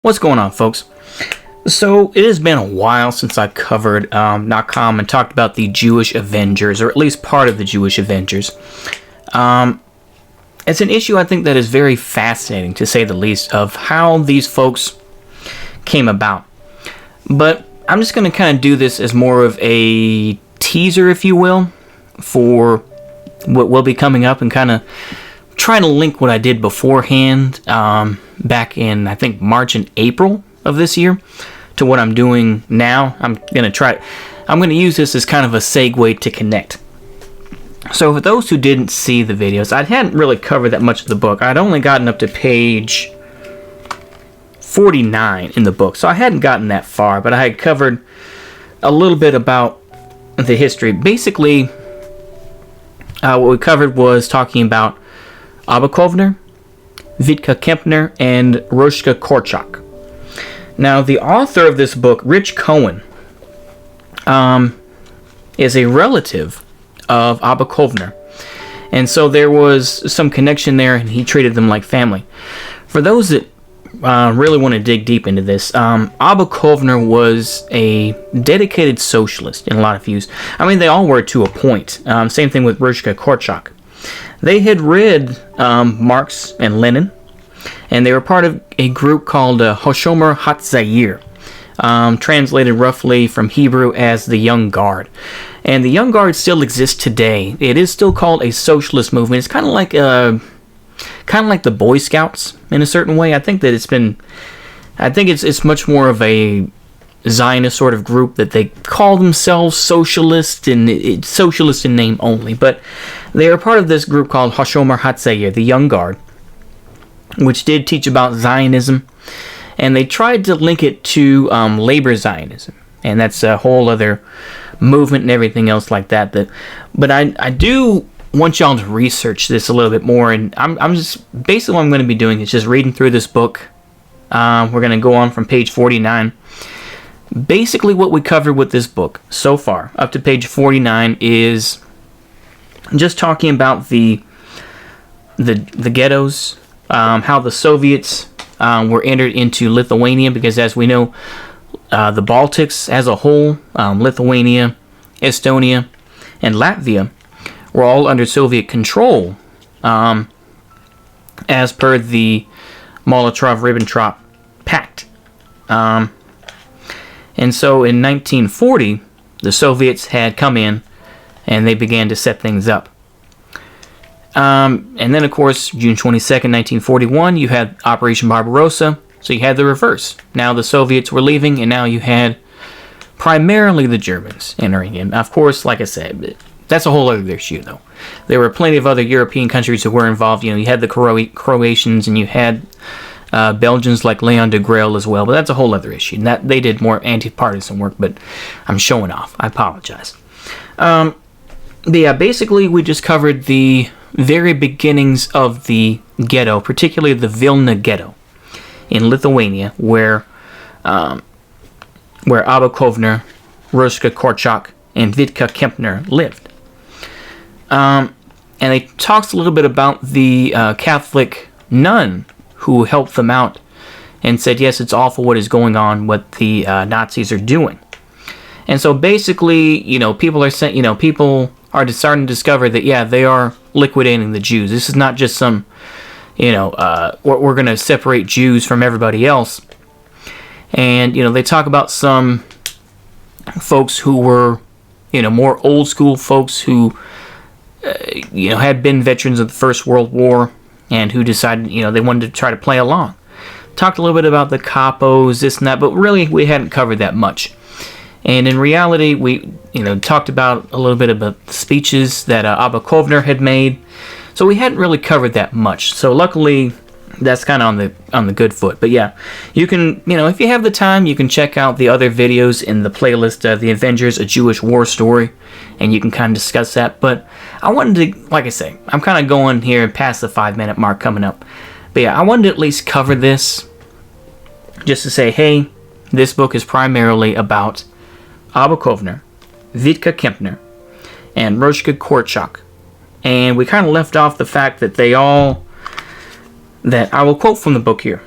What's going on, folks? So, it has been a while since I covered .com and talked about the Jewish Avengers, or at least part of the Jewish Avengers. It's an issue I think that is very fascinating, to say the least, of how these folks came about. But I'm just going to kind of do this as more of a teaser, if you will, for what will be coming up, and kind of trying to link what I did beforehand back in, I think, March and April of this year to what I'm doing now. I'm going to use this as kind of a segue to connect. So for those who didn't see the videos, I hadn't really covered that much of the book. I'd only gotten up to page 49 in the book, so I hadn't gotten that far, but I had covered a little bit about the history. Basically, what we covered was talking about Abba Kovner, Vitka Kempner, and Roshka Korchak. Now, the author of this book, Rich Cohen, is a relative of Abba Kovner. And so there was some connection there, and he treated them like family. For those that really want to dig deep into this, Abba Kovner was a dedicated socialist in a lot of views. I mean, they all were to a point. Same thing with Roshka Korchak. They had read Marx and Lenin, and they were part of a group called Hashomer Hatzair, translated roughly from Hebrew as the Young Guard. And the Young Guard still exists today. It is still called a socialist movement. It's kind of like the Boy Scouts in a certain way. I think it's much more of a Zionist sort of group, that they call themselves socialist, and it's socialist in name only. But they are part of this group called Hashomer Hatzair, the Young Guard, which did teach about Zionism, and they tried to link it to labor Zionism, and that's a whole other movement and everything else like that. But I do want y'all to research this a little bit more, and I'm just basically what I'm going to be doing is just reading through this book. We're going to go on from page 49. Basically, what we covered with this book so far, up to page 49, is just talking about the ghettos, how the Soviets were entered into Lithuania, because as we know, the Baltics as a whole, Lithuania, Estonia, and Latvia, were all under Soviet control, as per the Molotov-Ribbentrop Pact. And so in 1940, the Soviets had come in, and they began to set things up. And then, of course, June 22nd, 1941, you had Operation Barbarossa, so you had the reverse. Now the Soviets were leaving, and now you had primarily the Germans entering in. Of course, like I said, that's a whole other issue, though. There were plenty of other European countries that were involved. You had the Croatians, and you had Belgians like Leon de Grael as well, but that's a whole other issue. And that they did more anti-partisan work, but I'm showing off. I apologize. But yeah, basically we just covered the very beginnings of the ghetto, particularly the Vilna ghetto in Lithuania, where Abba Kovner, Roshka Korchak, and Vitka Kempner lived. And it talks a little bit about the Catholic nun who helped them out and said, yes, it's awful what is going on, what the Nazis are doing. And so basically, people are saying, people are starting to discover that, yeah, they are liquidating the Jews. This is not just some, we're going to separate Jews from everybody else. And, they talk about some folks who were, more old school folks who, had been veterans of the First World War, and who decided, they wanted to try to play along. Talked a little bit about the capos, this and that, but really we hadn't covered that much. And in reality, we, talked about a little bit about the speeches that Abba Kovner had made. So we hadn't really covered that much. So luckily, that's kind of on the good foot. But yeah, you can, if you have the time, you can check out the other videos in the playlist, The Avengers, A Jewish War Story, and you can kind of discuss that. But I wanted to, like I say, I'm kind of going here past the 5-minute mark coming up. But yeah, I wanted to at least cover this, just to say, hey, this book is primarily about Abba Kovner, Vitka Kempner, and Roshka Korchak. And we kind of left off the fact that I will quote from the book here.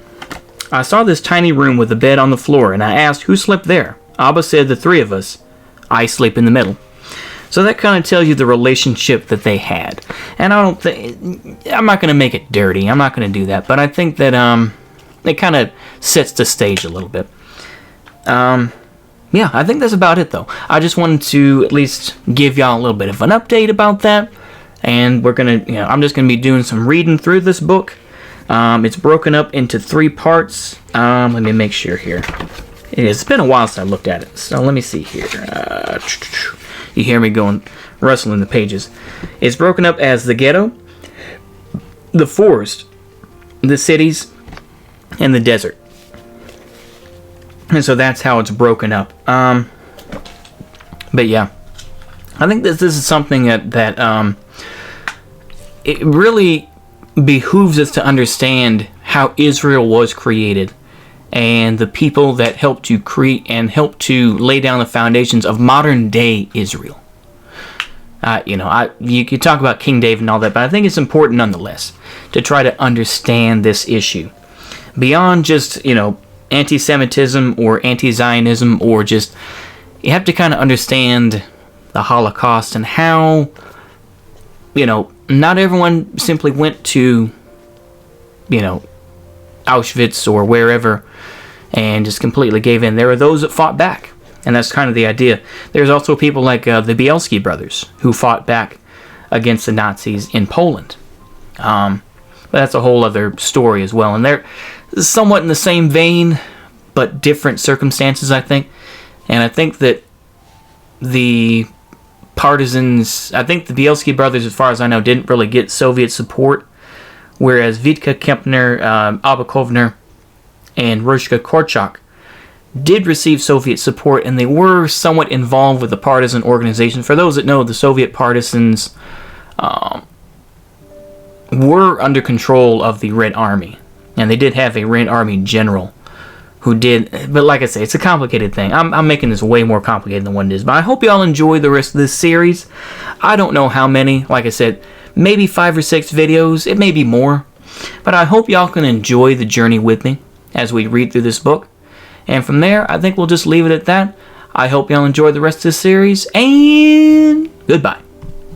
I saw this tiny room with a bed on the floor, and I asked who slept there. Abba said the three of us. I sleep in the middle. So that kind of tells you the relationship that they had. And I'm not going to make it dirty. I'm not going to do that. But I think that it kind of sets the stage a little bit. Yeah, I think that's about it, though. I just wanted to at least give y'all a little bit of an update about that. And I'm just going to be doing some reading through this book. It's broken up into 3 parts. Let me make sure here. It's been a while since I looked at it. So let me see here. You hear me rustling the pages. It's broken up as the ghetto, the forest, the cities, and the desert. And so that's how it's broken up. But yeah, I think this is something that it really behooves us to understand how Israel was created and the people that helped to create and helped to lay down the foundations of modern day Israel. You could talk about King David and all that, but I think it's important nonetheless to try to understand this issue beyond just anti-Semitism or anti-Zionism, or just you have to kind of understand the Holocaust and how not everyone simply went to Auschwitz or wherever and just completely gave in. There are those that fought back, and that's kind of the idea. There's also people like the Bielski brothers who fought back against the Nazis in Poland. But that's a whole other story as well, and they're somewhat in the same vein, but different circumstances, I think. And I think that the partisans, I think the Bielski brothers, as far as I know, didn't really get Soviet support, whereas Vitka Kempner, Abba Kovner, and Rushka Korchak did receive Soviet support, and they were somewhat involved with the partisan organization. For those that know, the Soviet partisans were under control of the Red Army, and they did have a Red Army general who did, but like I say, it's a complicated thing. I'm making this way more complicated than what it is, but I hope y'all enjoy the rest of this series. I don't know how many, like I said, maybe 5 or 6 videos, it may be more, but I hope y'all can enjoy the journey with me as we read through this book. And from there, I think we'll just leave it at that. I hope y'all enjoy the rest of this series, and goodbye.